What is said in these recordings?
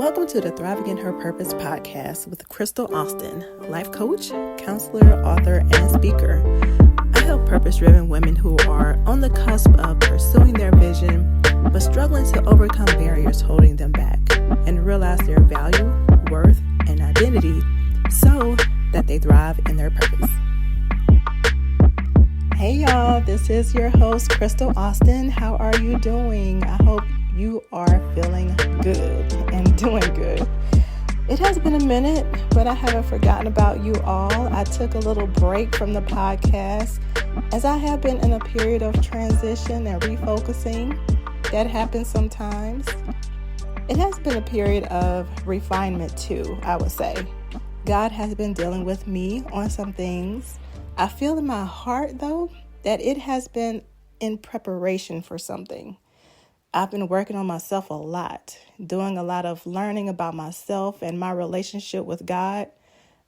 Welcome to the Thriving in Her Purpose podcast with Krystle Austin, life coach, counselor, author, and speaker. I help purpose-driven women who are on the cusp of pursuing their vision, but struggling to overcome barriers holding them back and realize their value, worth, and identity so that they thrive in their purpose. Hey y'all, this is your host, Krystle Austin. How are you doing? I hope you are feeling good and doing good. It has been a minute, but I haven't forgotten about you all. I took a little break from the podcast as I have been in a period of transition and refocusing. That happens sometimes. It has been a period of refinement too, I would say. God has been dealing with me on some things. I feel in my heart, though, that it has been in preparation for something. I've been working on myself a lot, doing a lot of learning about myself and my relationship with God.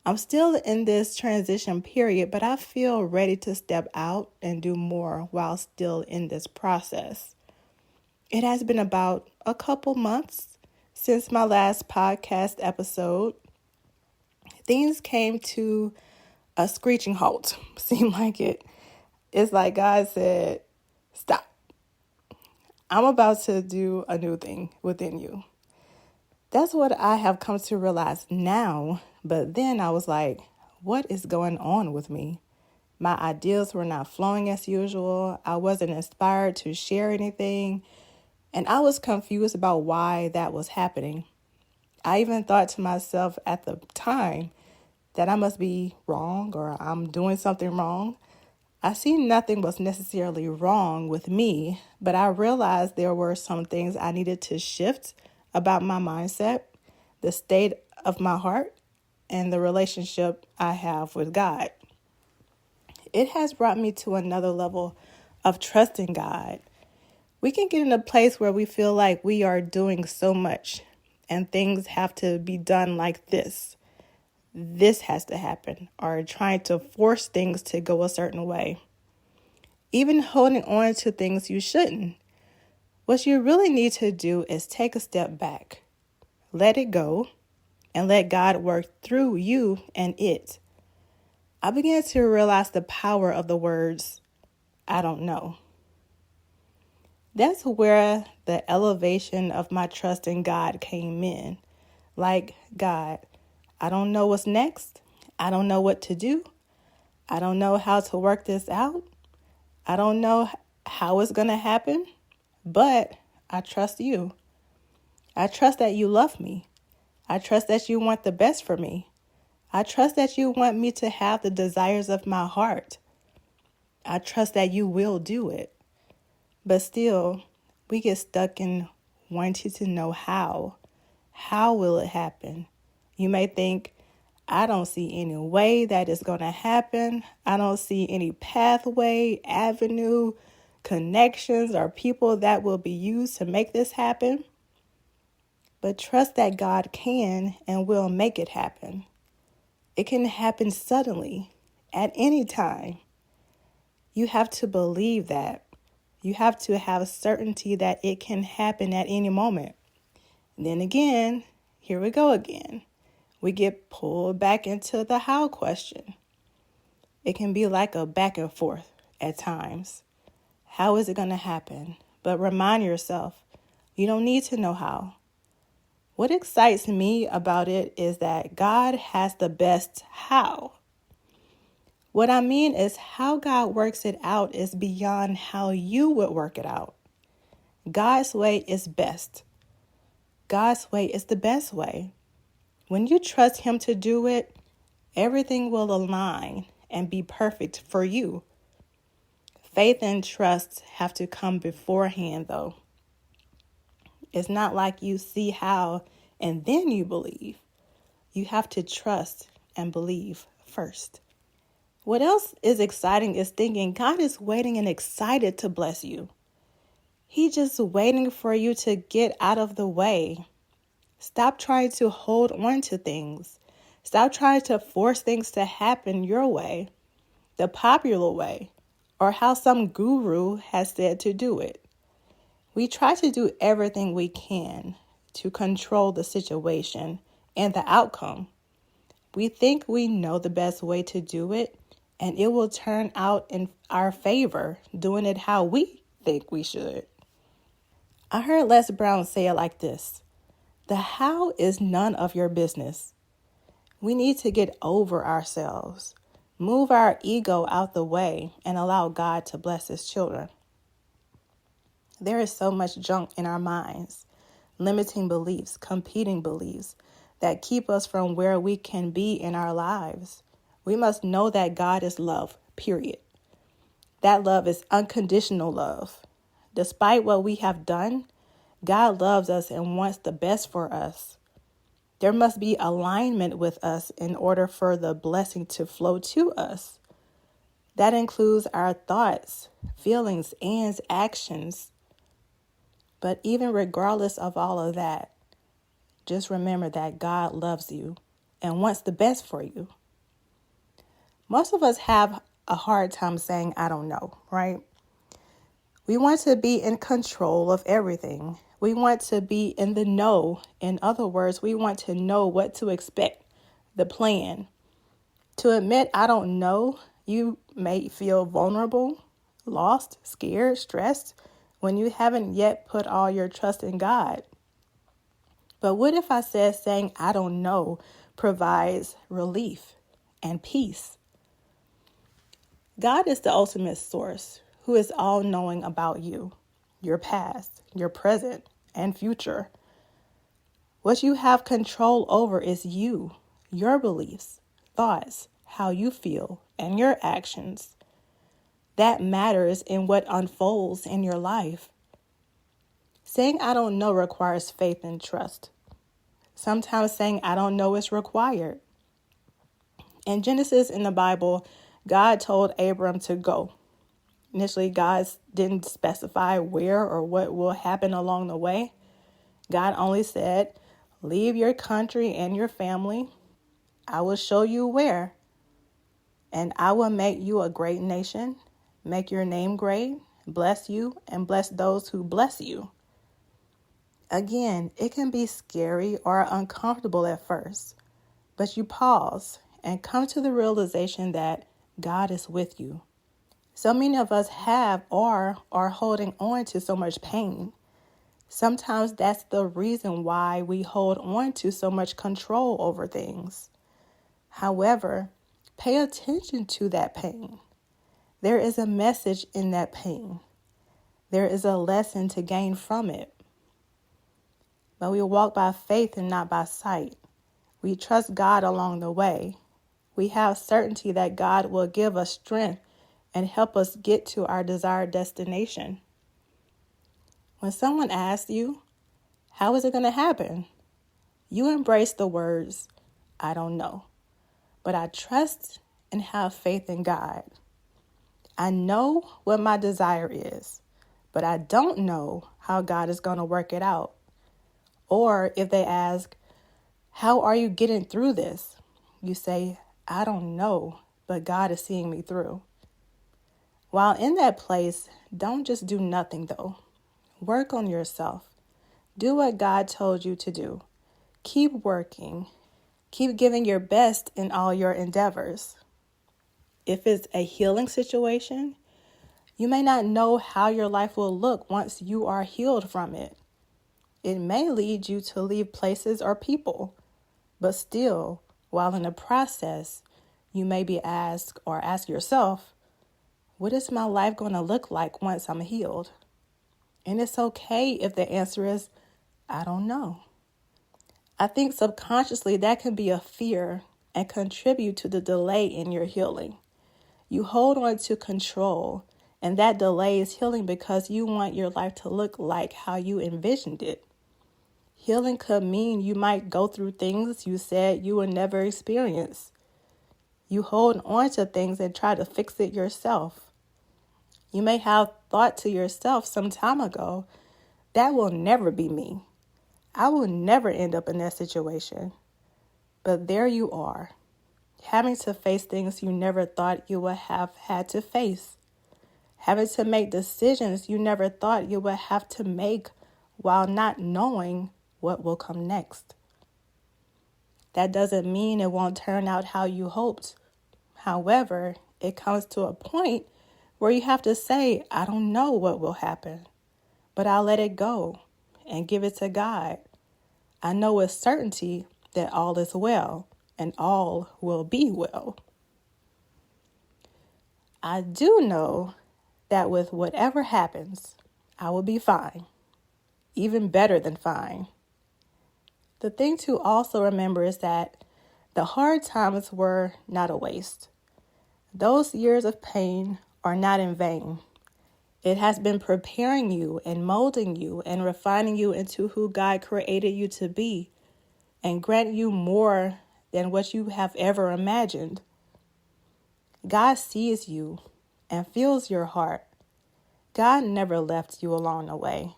I'm still in this transition period, but I feel ready to step out and do more while still in this process. It has been about a couple months since my last podcast episode. Things came to a screeching halt. Seemed like it. It's like God said, stop. I'm about to do a new thing within you. That's what I have come to realize now. But then I was like, what is going on with me? My ideas were not flowing as usual. I wasn't inspired to share anything. And I was confused about why that was happening. I even thought to myself at the time that I must be wrong or I'm doing something wrong. I see nothing was necessarily wrong with me, but I realized there were some things I needed to shift about my mindset, the state of my heart, and the relationship I have with God. It has brought me to another level of trusting God. We can get in a place where we feel like we are doing so much and things have to be done like this. This has to happen, or trying to force things to go a certain way. Even holding on to things you shouldn't. What you really need to do is take a step back, let it go, and let God work through you and it. I began to realize the power of the words, I don't know. That's where the elevation of my trust in God came in. Like, God, I don't know what's next. I don't know what to do. I don't know how to work this out. I don't know how it's going to happen, but I trust you. I trust that you love me. I trust that you want the best for me. I trust that you want me to have the desires of my heart. I trust that you will do it. But still, we get stuck in wanting to know how. How will it happen? You may think, I don't see any way that is going to happen. I don't see any pathway, avenue, connections, or people that will be used to make this happen. But trust that God can and will make it happen. It can happen suddenly, at any time. You have to believe that. You have to have certainty that it can happen at any moment. And then again, here we go again. We get pulled back into the how question. It can be like a back and forth at times. How is it going to happen? But remind yourself, you don't need to know how. What excites me about it is that God has the best how. What I mean is how God works it out is beyond how you would work it out. God's way is best. God's way is the best way. When you trust Him to do it, everything will align and be perfect for you. Faith and trust have to come beforehand, though. It's not like you see how and then you believe. You have to trust and believe first. What else is exciting is thinking God is waiting and excited to bless you. He's just waiting for you to get out of the way. Stop trying to hold on to things. Stop trying to force things to happen your way, the popular way, or how some guru has said to do it. We try to do everything we can to control the situation and the outcome. We think we know the best way to do it, and it will turn out in our favor, doing it how we think we should. I heard Les Brown say it like this: the how is none of your business. We need to get over ourselves, move our ego out the way, and allow God to bless his children. There is so much junk in our minds, limiting beliefs, competing beliefs, that keep us from where we can be in our lives. We must know that God is love, period. That love is unconditional love. Despite what we have done, God loves us and wants the best for us. There must be alignment with us in order for the blessing to flow to us. That includes our thoughts, feelings, and actions. But even regardless of all of that, just remember that God loves you and wants the best for you. Most of us have a hard time saying, I don't know, right? We want to be in control of everything. We want to be in the know. In other words, we want to know what to expect, the plan. To admit I don't know, you may feel vulnerable, lost, scared, stressed, when you haven't yet put all your trust in God. But what if I said saying I don't know provides relief and peace? God is the ultimate source who is all-knowing about you, your past, your present, and future. What you have control over is you, your beliefs, thoughts, how you feel, and your actions. That matters in what unfolds in your life. Saying I don't know requires faith and trust. Sometimes saying I don't know is required. In Genesis in the Bible, God told Abram to go. Initially, God didn't specify where or what will happen along the way. God only said, leave your country and your family. I will show you where. And I will make you a great nation, make your name great, bless you, and bless those who bless you. Again, it can be scary or uncomfortable at first, but you pause and come to the realization that God is with you. So many of us have or are holding on to so much pain. Sometimes that's the reason why we hold on to so much control over things. However, pay attention to that pain. There is a message in that pain. There is a lesson to gain from it. But we walk by faith and not by sight. We trust God along the way. We have certainty that God will give us strength and help us get to our desired destination. When someone asks you, how is it going to happen? You embrace the words, I don't know, but I trust and have faith in God. I know what my desire is, but I don't know how God is going to work it out. Or if they ask, how are you getting through this? You say, I don't know, but God is seeing me through. While in that place, don't just do nothing though. Work on yourself. Do what God told you to do. Keep working. Keep giving your best in all your endeavors. If it's a healing situation, you may not know how your life will look once you are healed from it. It may lead you to leave places or people, but still, while in the process, you may be asked or ask yourself, what is my life going to look like once I'm healed? And it's okay if the answer is, I don't know. I think subconsciously that can be a fear and contribute to the delay in your healing. You hold on to control, and that delays healing because you want your life to look like how you envisioned it. Healing could mean you might go through things you said you would never experience. You hold on to things and try to fix it yourself. You may have thought to yourself some time ago, that will never be me. I will never end up in that situation. But there you are, having to face things you never thought you would have had to face. Having to make decisions you never thought you would have to make while not knowing what will come next. That doesn't mean it won't turn out how you hoped. However, it comes to a point where you have to say, I don't know what will happen, but I'll let it go and give it to God. I know with certainty that all is well and all will be well. I do know that with whatever happens, I will be fine, even better than fine. The thing to also remember is that the hard times were not a waste. Those years of pain are not in vain. It has been preparing you and molding you and refining you into who God created you to be and grant you more than what you have ever imagined. God sees you and feels your heart. God never left you along the way.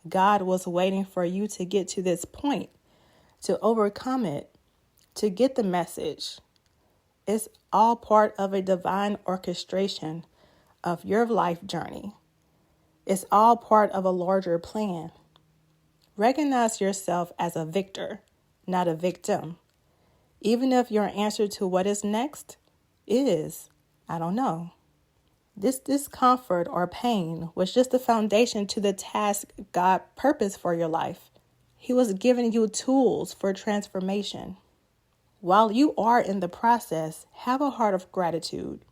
God was waiting for you to get to this point, to overcome it, to get the message. It's all part of a divine orchestration of your life journey. It's all part of a larger plan. Recognize yourself as a victor, not a victim. Even if your answer to what is next is, I don't know. This discomfort or pain was just the foundation to the task God purposed for your life. He was giving you tools for transformation. While you are in the process, have a heart of gratitude.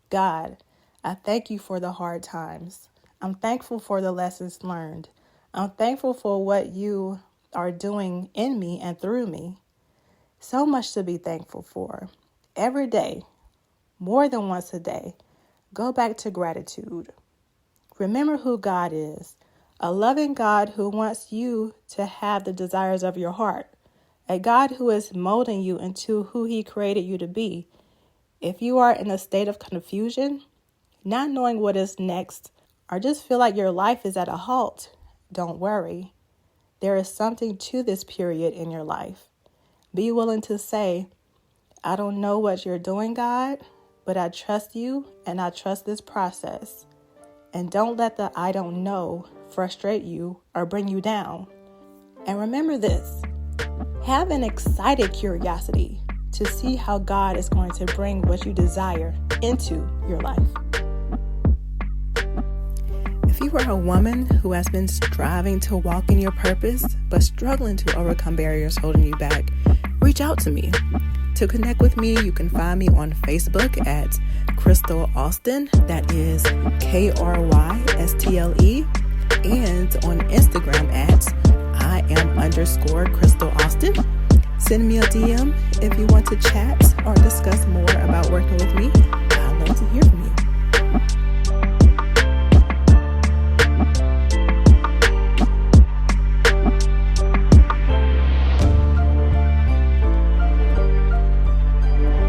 God, I thank you for the hard times. I'm thankful for the lessons learned. I'm thankful for what you are doing in me and through me. So much to be thankful for. Every day, more than once a day, go back to gratitude. Remember who God is, a loving God who wants you to have the desires of your heart, a God who is molding you into who he created you to be. If you are in a state of confusion, not knowing what is next, or just feel like your life is at a halt, don't worry. There is something to this period in your life. Be willing to say, I don't know what you're doing, God, but I trust you and I trust this process. And don't let the I don't know frustrate you or bring you down. And remember this, have an excited curiosity to see how God is going to bring what you desire into your life. If you are a woman who has been striving to walk in your purpose, but struggling to overcome barriers holding you back, reach out to me. To connect with me, you can find me on Facebook at Krystle Austin, that is Krystle, and on Instagram at @I am_Krystle Austin. Send me a DM if you want to chat or discuss more about working with me.